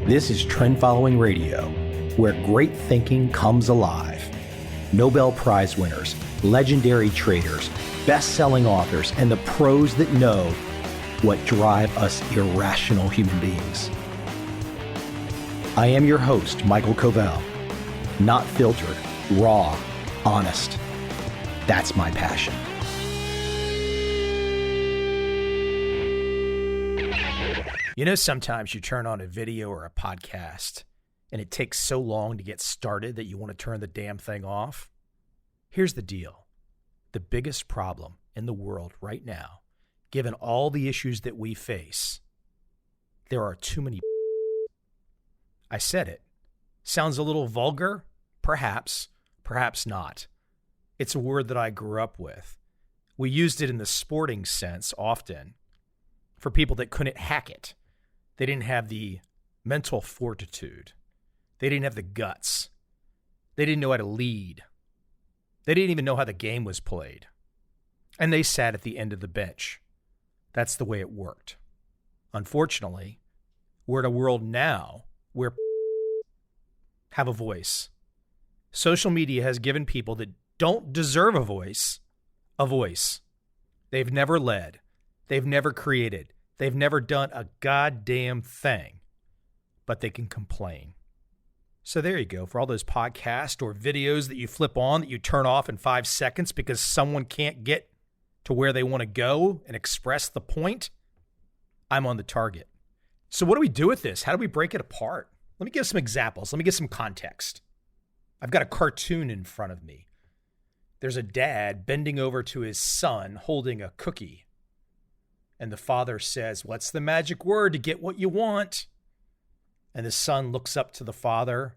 This is Trend Following Radio, where great thinking comes alive. Nobel Prize winners, legendary traders, best-selling authors, and the pros that know what drive us irrational human beings. I am your host, Michael Covel. Not filtered, raw, honest. That's my passion. You know, sometimes you turn on a video or a podcast and it takes so long to get started that you want to turn the damn thing off. Here's the deal. The biggest problem in the world right now, given all the issues that we face, there are too many. I said it. Sounds a little vulgar? Perhaps. Perhaps not. It's a word that I grew up with. We used it in the sporting sense often for people that couldn't hack it. They didn't have the mental fortitude. They didn't have the guts. They didn't know how to lead. They didn't even know how the game was played. And they sat at the end of the bench. That's the way it worked. Unfortunately, we're in a world now where have a voice. Social media has given people that don't deserve a voice. They've never led. They've never created. They've never done a goddamn thing, but they can complain. So there you go. For all those podcasts or videos that you flip on that you turn off in 5 seconds because someone can't get to where they want to go and express the point, I'm on the target. So what do we do with this? How do we break it apart? Let me give some examples. Let me give some context. I've got a cartoon in front of me. There's a dad bending over to his son holding a cookie. And the father says, "What's the magic word to get what you want?" And the son looks up to the father,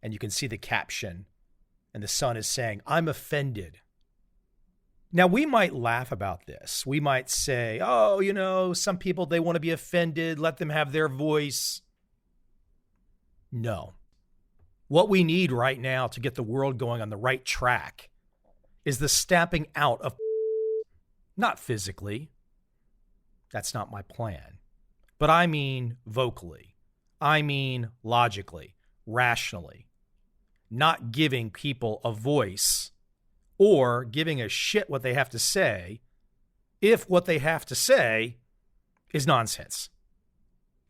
and you can see the caption. And the son is saying, "I'm offended." Now, we might laugh about this. We might say, oh, you know, some people, they want to be offended. Let them have their voice. No. What we need right now to get the world going on the right track is the stamping out of not physically. That's not my plan. But I mean vocally. I mean logically, rationally. Not giving people a voice or giving a shit what they have to say if what they have to say is nonsense.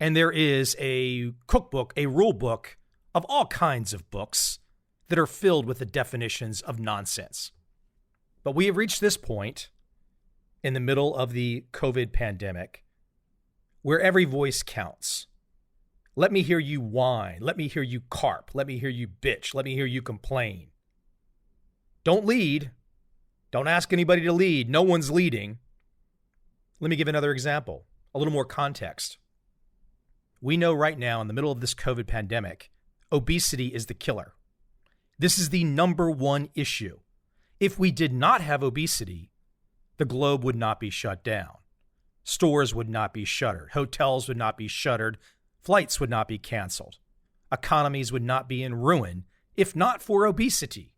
And there is a cookbook, a rule book of all kinds of books that are filled with the definitions of nonsense. But we have reached this point in the middle of the COVID pandemic where every voice counts. Let me hear you whine. Let me hear you carp. Let me hear you bitch. Let me hear you complain. Don't lead. Don't ask anybody to lead. No one's leading. Let me give another example, a little more context. We know right now in the middle of this COVID pandemic, obesity is the killer. This is the number one issue. If we did not have obesity, the globe would not be shut down. Stores would not be shuttered. Hotels would not be shuttered. Flights would not be canceled. Economies would not be in ruin if not for obesity.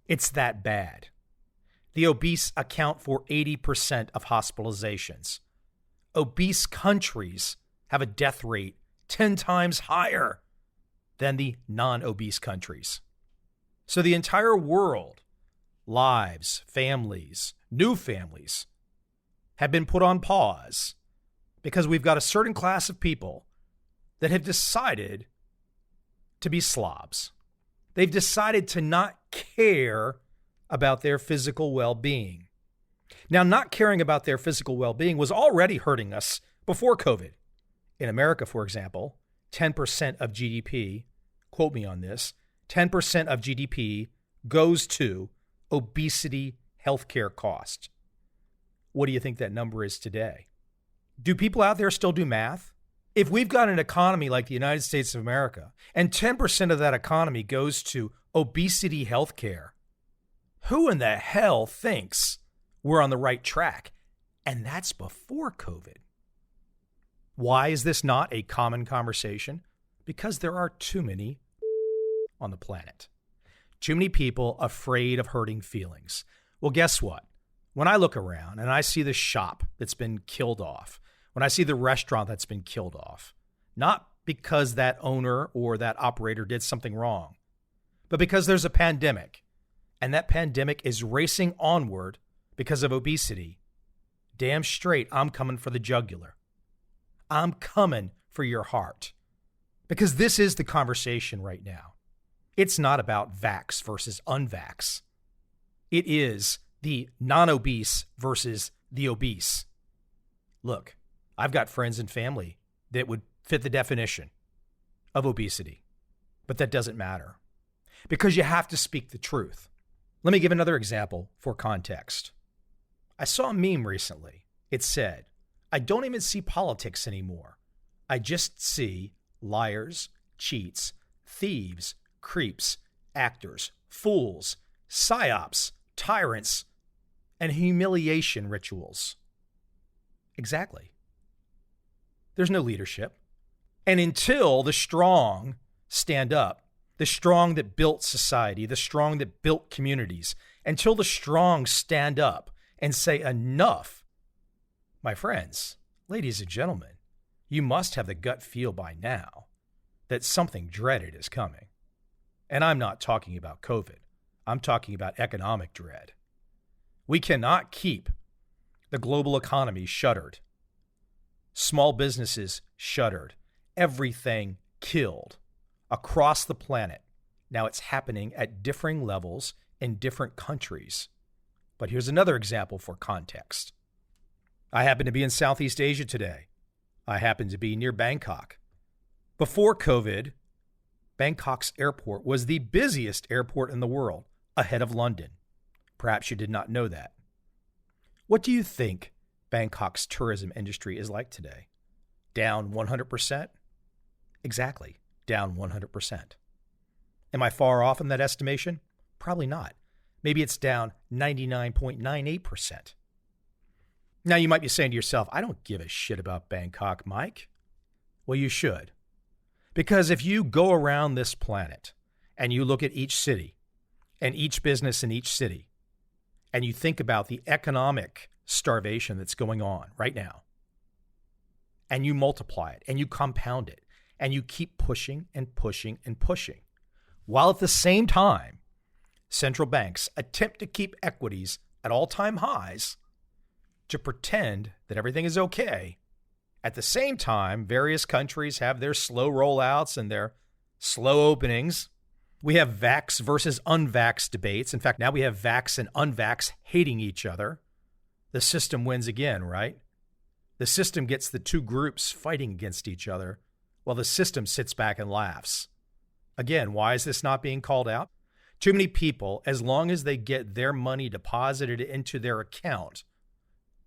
It's that bad. The obese account for 80% of hospitalizations. Obese countries have a death rate 10 times higher than the non-obese countries. So the entire world, lives, families, new families, have been put on pause because we've got a certain class of people that have decided to be slobs. They've decided to not care about their physical well-being. Now, not caring about their physical well-being was already hurting us before COVID. In America, for example, 10% of GDP, quote me on this, 10% of GDP goes to obesity healthcare cost. What do you think that number is today? Do people out there still do math? If we've got an economy like the United States of America and 10% of that economy goes to obesity healthcare, who in the hell thinks we're on the right track? And that's before COVID. Why is this not a common conversation? Because there are too many on the planet. Too many people afraid of hurting feelings. Well, guess what? When I look around and I see the shop that's been killed off, when I see the restaurant that's been killed off, not because that owner or that operator did something wrong, but because there's a pandemic, and that pandemic is racing onward because of obesity, damn straight I'm coming for the jugular. I'm coming for your heart. Because this is the conversation right now. It's not about vax versus unvax. It is the non-obese versus the obese. Look, I've got friends and family that would fit the definition of obesity, but that doesn't matter because you have to speak the truth. Let me give another example for context. I saw a meme recently. It said, I don't even see politics anymore. I just see liars, cheats, thieves, creeps, actors, fools, psyops, tyrants, and humiliation rituals. Exactly. There's no leadership. And until the strong stand up, the strong that built society, the strong that built communities, until the strong stand up and say enough, my friends, ladies and gentlemen, you must have the gut feel by now that something dreaded is coming. And I'm not talking about COVID. I'm talking about economic dread. We cannot keep the global economy shuttered. Small businesses shuttered. Everything killed across the planet. Now it's happening at differing levels in different countries. But here's another example for context. I happen to be in Southeast Asia today. I happen to be near Bangkok. Before COVID, Bangkok's airport was the busiest airport in the world, ahead of London. Perhaps you did not know that. What do you think Bangkok's tourism industry is like today? Down 100%? Exactly, down 100%. Am I far off in that estimation? Probably not. Maybe it's down 99.98%. Now you might be saying to yourself, I don't give a shit about Bangkok, Mike. Well, you should. Because if you go around this planet and you look at each city and each business in each city, and you think about the economic starvation that's going on right now, and you multiply it and you compound it and you keep pushing and pushing and pushing, while at the same time, central banks attempt to keep equities at all-time highs to pretend that everything is okay. At the same time, various countries have their slow rollouts and their slow openings. We have vax versus unvax debates. In fact, now we have vax and unvax hating each other. The system wins again, right? The system gets the two groups fighting against each other while the system sits back and laughs. Again, why is this not being called out? Too many people, as long as they get their money deposited into their account,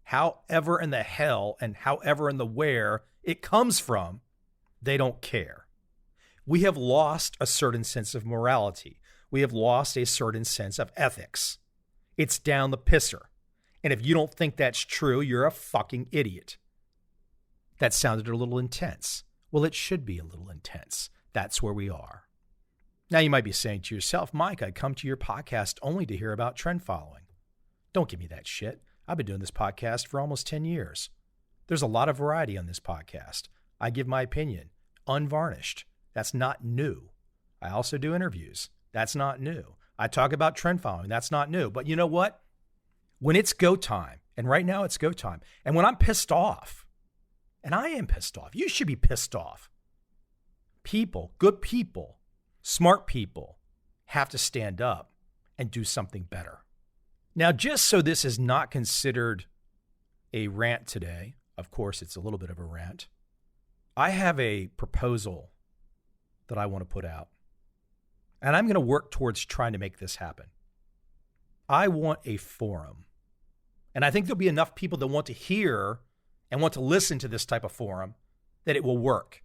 however in the hell and however in the where it comes from, they don't care. We have lost a certain sense of morality. We have lost a certain sense of ethics. It's down the pisser. And if you don't think that's true, you're a fucking idiot. That sounded a little intense. Well, it should be a little intense. That's where we are. Now you might be saying to yourself, Mike, I come to your podcast only to hear about trend following. Don't give me that shit. I've been doing this podcast for almost 10 years. There's a lot of variety on this podcast. I give my opinion, unvarnished. That's not new. I also do interviews. That's not new. I talk about trend following. That's not new. But you know what? When it's go time, and right now it's go time, and when I'm pissed off, and I am pissed off, you should be pissed off. People, good people, smart people have to stand up and do something better. Now, just so this is not considered a rant today, of course, it's a little bit of a rant, I have a proposal that I want to put out. And I'm going to work towards trying to make this happen. I want a forum. And I think there'll be enough people that want to hear and want to listen to this type of forum that it will work.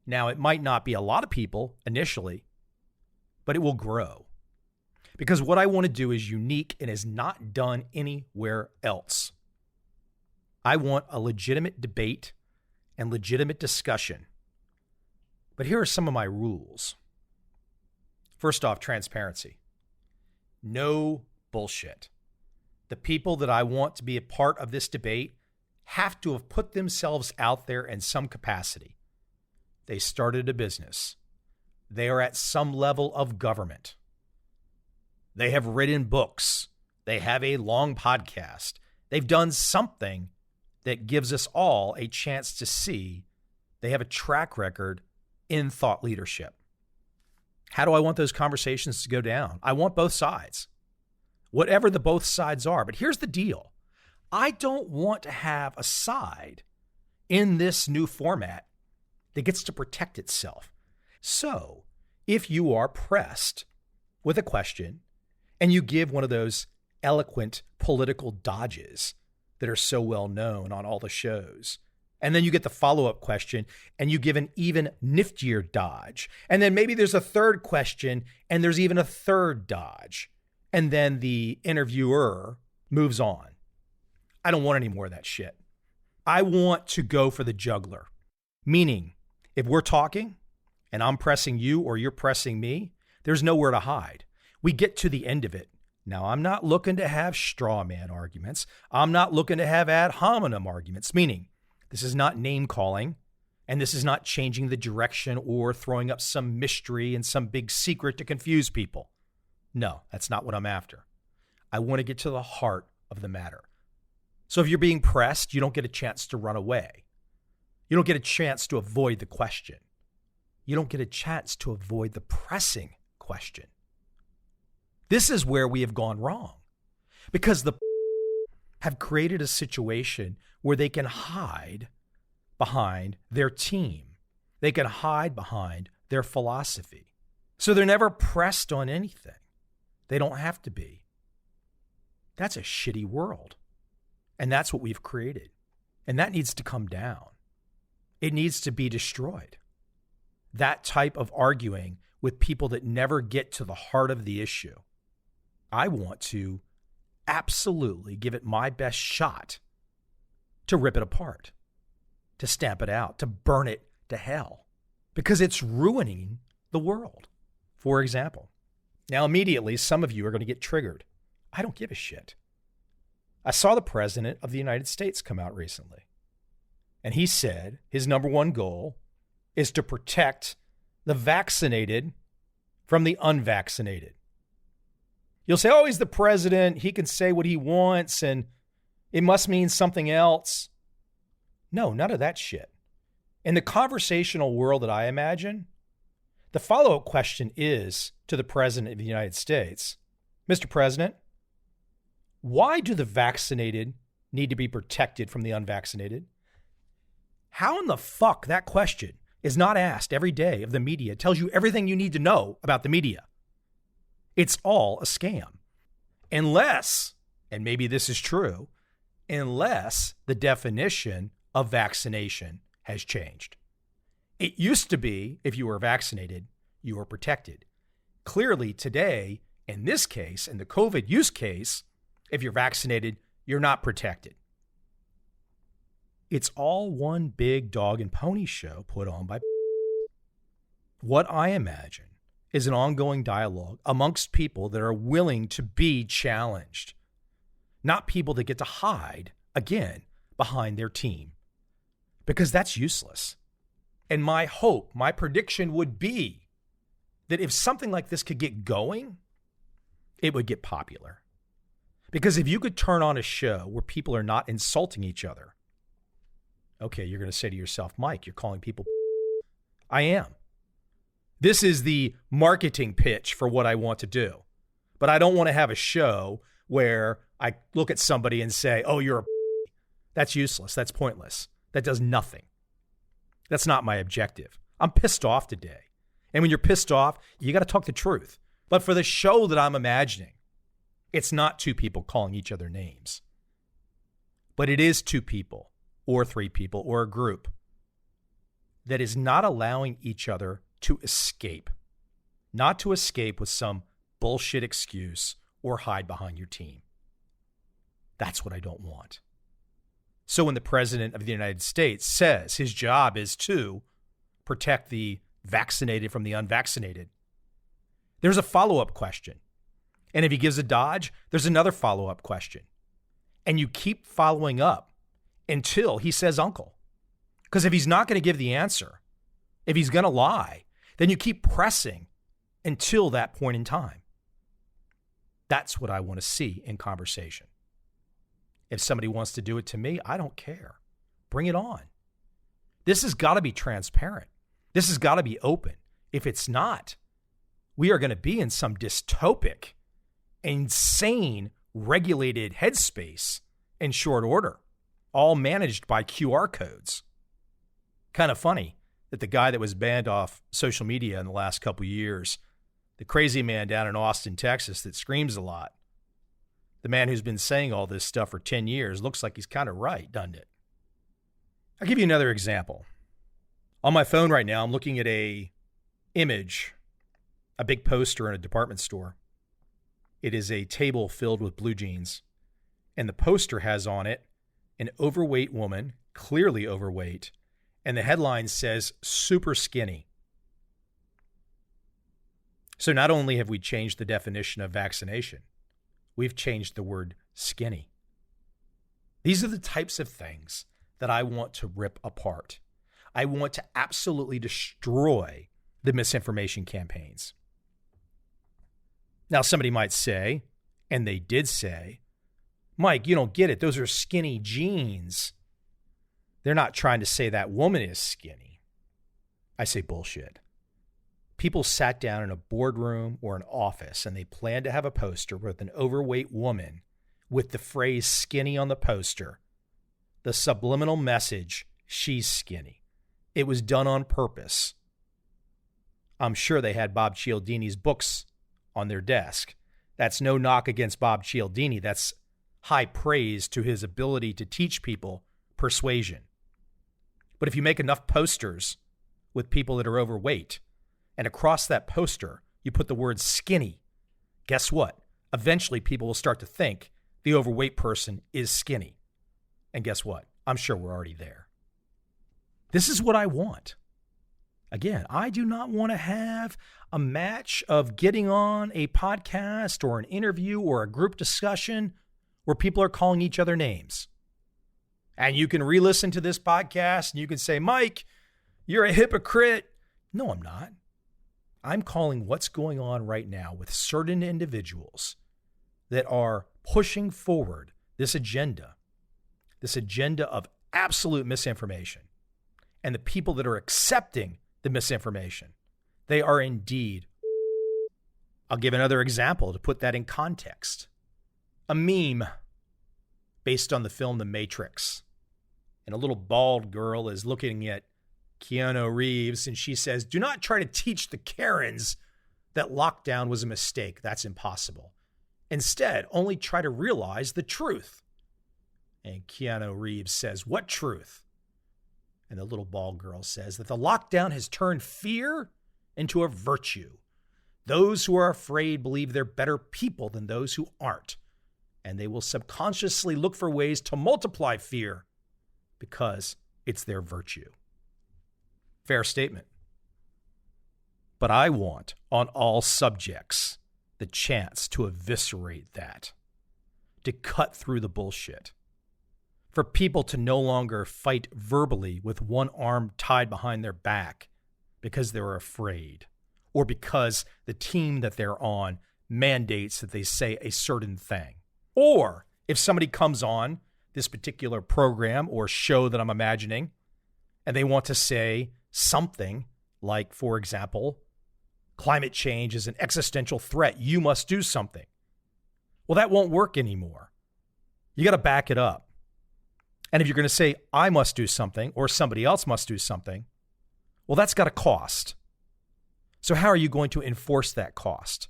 Now, it might not be a lot of people initially, but it will grow. Because what I want to do is unique and is not done anywhere else. I want a legitimate debate and legitimate discussion. But here are some of my rules. First off, transparency. No bullshit. The people that I want to be a part of this debate have to have put themselves out there in some capacity. They started a business. They are at some level of government. They have written books. They have a long podcast. They've done something that gives us all a chance to see they have a track record in thought leadership. How do I want those conversations to go down? I want both sides, whatever the both sides are. But here's the deal. I don't want to have a side in this new format that gets to protect itself. So if you are pressed with a question and you give one of those eloquent political dodges that are so well known on all the shows, and then you get the follow-up question and you give an even niftier dodge, and then maybe there's a third question and there's even a third dodge, and then the interviewer moves on. I don't want any more of that shit. I want to go for the juggler. Meaning, if we're talking and I'm pressing you or you're pressing me, there's nowhere to hide. We get to the end of it. Now, I'm not looking to have straw man arguments. I'm not looking to have ad hominem arguments, meaning this is not name calling, and this is not changing the direction or throwing up some mystery and some big secret to confuse people. No, that's not what I'm after. I want to get to the heart of the matter. So if you're being pressed, you don't get a chance to run away. You don't get a chance to avoid the question. You don't get a chance to avoid the pressing question. This is where we have gone wrong, because the have created a situation where they can hide behind their team. They can hide behind their philosophy. So they're never pressed on anything. They don't have to be. That's a shitty world. And that's what we've created. And that needs to come down. It needs to be destroyed. That type of arguing with people that never get to the heart of the issue. I want to absolutely give it my best shot to rip it apart, to stamp it out, to burn it to hell, because it's ruining the world. For example, now immediately some of you are going to get triggered. I don't give a shit. I saw the President of the United States come out recently, and he said his number one goal is to protect the vaccinated from the unvaccinated. You'll say, oh, he's the president. He can say what he wants, and it must mean something else. No, none of that shit. In the conversational world that I imagine, the follow-up question is to the President of the United States, Mr. President, why do the vaccinated need to be protected from the unvaccinated? How in the fuck that question is not asked every day of the media tells you everything you need to know about the media. It's all a scam. Unless, and maybe this is true, unless the definition of vaccination has changed. It used to be, if you were vaccinated, you were protected. Clearly today, in this case, in the COVID use case, if you're vaccinated, you're not protected. It's all one big dog and pony show put on by. What I imagine is an ongoing dialogue amongst people that are willing to be challenged, not people that get to hide, again, behind their team, because that's useless. And my hope, my prediction would be that if something like this could get going, it would get popular. Because if you could turn on a show where people are not insulting each other, okay, you're going to say to yourself, Mike, you're calling people. I am. This is the marketing pitch for what I want to do. But I don't want to have a show where I look at somebody and say, oh, you're a. That's useless. That's pointless. That does nothing. That's not my objective. I'm pissed off today. And when you're pissed off, you got to talk the truth. But for the show that I'm imagining, it's not two people calling each other names. But it is two people or three people or a group that is not allowing each other to escape. Not to escape with some bullshit excuse or hide behind your team. That's what I don't want. So when the President of the United States says his job is to protect the vaccinated from the unvaccinated, there's a follow-up question. And if he gives a dodge, there's another follow-up question. And you keep following up until he says uncle. Because if he's not going to give the answer, If he's going to lie, then you keep pressing until that point in time. That's what I want to see in conversation. If somebody wants to do it to me, I don't care. Bring it on. This has got to be transparent. This has got to be open. If it's not, we are going to be in some dystopic, insane, regulated headspace in short order, all managed by QR codes. Kind of funny that the guy that was banned off social media in the last couple of years, the crazy man down in Austin, Texas, that screams a lot, the man who's been saying all this stuff for 10 years, looks like he's kind of right, doesn't it? I'll give you another example. On my phone right now, I'm looking at a image, a big poster in a department store. It is a table filled with blue jeans, and the poster has on it an overweight woman, clearly overweight, and the headline says, super skinny. So not only have we changed the definition of vaccination, we've changed the word skinny. These are the types of things that I want to rip apart. I want to absolutely destroy the misinformation campaigns. Now, somebody might say, and they did say, Mike, you don't get it. Those are skinny jeans. They're not trying to say that woman is skinny. I say bullshit. People sat down in a boardroom or an office and they planned to have a poster with an overweight woman with the phrase skinny on the poster. The subliminal message, she's skinny. It was done on purpose. I'm sure they had Bob Cialdini's books on their desk. That's no knock against Bob Cialdini. That's high praise to his ability to teach people persuasion. But if you make enough posters with people that are overweight, and across that poster, you put the word skinny, guess what? Eventually, people will start to think the overweight person is skinny. And guess what? I'm sure we're already there. This is what I want. Again, I do not want to have a match of getting on a podcast or an interview or a group discussion where people are calling each other names. And you can re-listen to this podcast and you can say, Mike, you're a hypocrite. No, I'm not. I'm calling what's going on right now with certain individuals that are pushing forward this agenda of absolute misinformation. And the people that are accepting the misinformation, they are indeed. I'll give another example to put that in context. A meme based on the film The Matrix. And a little bald girl is looking at Keanu Reeves and she says, do not try to teach the Karens that lockdown was a mistake. That's impossible. Instead, only try to realize the truth. And Keanu Reeves says, what truth? And the little bald girl says that the lockdown has turned fear into a virtue. Those who are afraid believe they're better people than those who aren't. And they will subconsciously look for ways to multiply fear because it's their virtue. Fair statement. But I want, on all subjects, the chance to eviscerate that, to cut through the bullshit. For people to no longer fight verbally with one arm tied behind their back because they're afraid or because the team that they're on mandates that they say a certain thing. Or if somebody comes on this particular program or show that I'm imagining and they want to say something like, for example, climate change is an existential threat. You must do something. Well, that won't work anymore. You got to back it up. And if you're going to say, I must do something or somebody else must do something, well, that's got a cost. So how are you going to enforce that cost?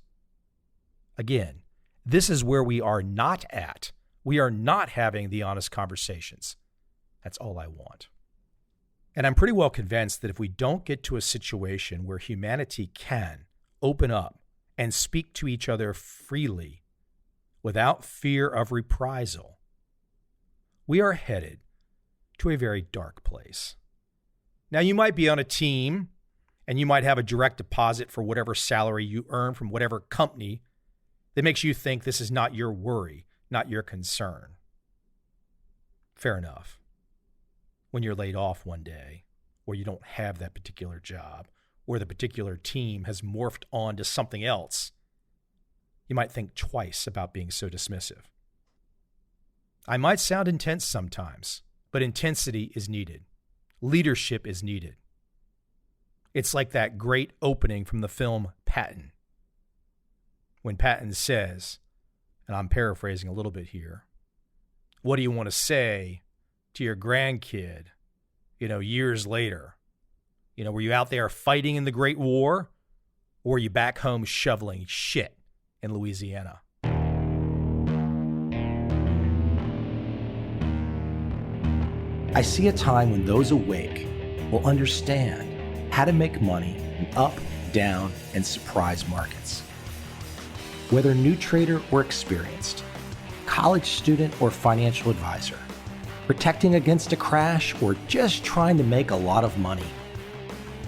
Again, this is where we are not at. We are not having the honest conversations. That's all I want. And I'm pretty well convinced that if we don't get to a situation where humanity can open up and speak to each other freely without fear of reprisal, we are headed to a very dark place. Now, you might be on a team and you might have a direct deposit for whatever salary you earn from whatever company that makes you think this is not your worry, not your concern. Fair enough. When you're laid off one day or you don't have that particular job, or the particular team has morphed on to something else, you might think twice about being so dismissive. I might sound intense sometimes, but intensity is needed. Leadership is needed. It's like that great opening from the film Patton, when Patton says, and I'm paraphrasing a little bit here, what do you want to say to your grandkid, years later? Were you out there fighting in the Great War, or were you back home shoveling shit in Louisiana? I see a time when those awake will understand how to make money in up, down, and surprise markets. Whether new trader or experienced, college student or financial advisor, protecting against a crash or just trying to make a lot of money,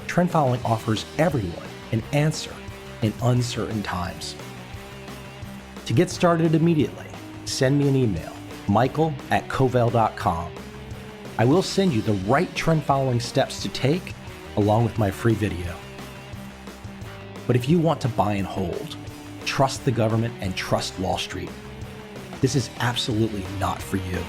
trend following offers everyone an answer in uncertain times. To get started immediately, send me an email, michael@covel.com. I will send you the right trend following steps to take along with my free video. But if you want to buy and hold, trust the government and trust Wall Street, this is absolutely not for you.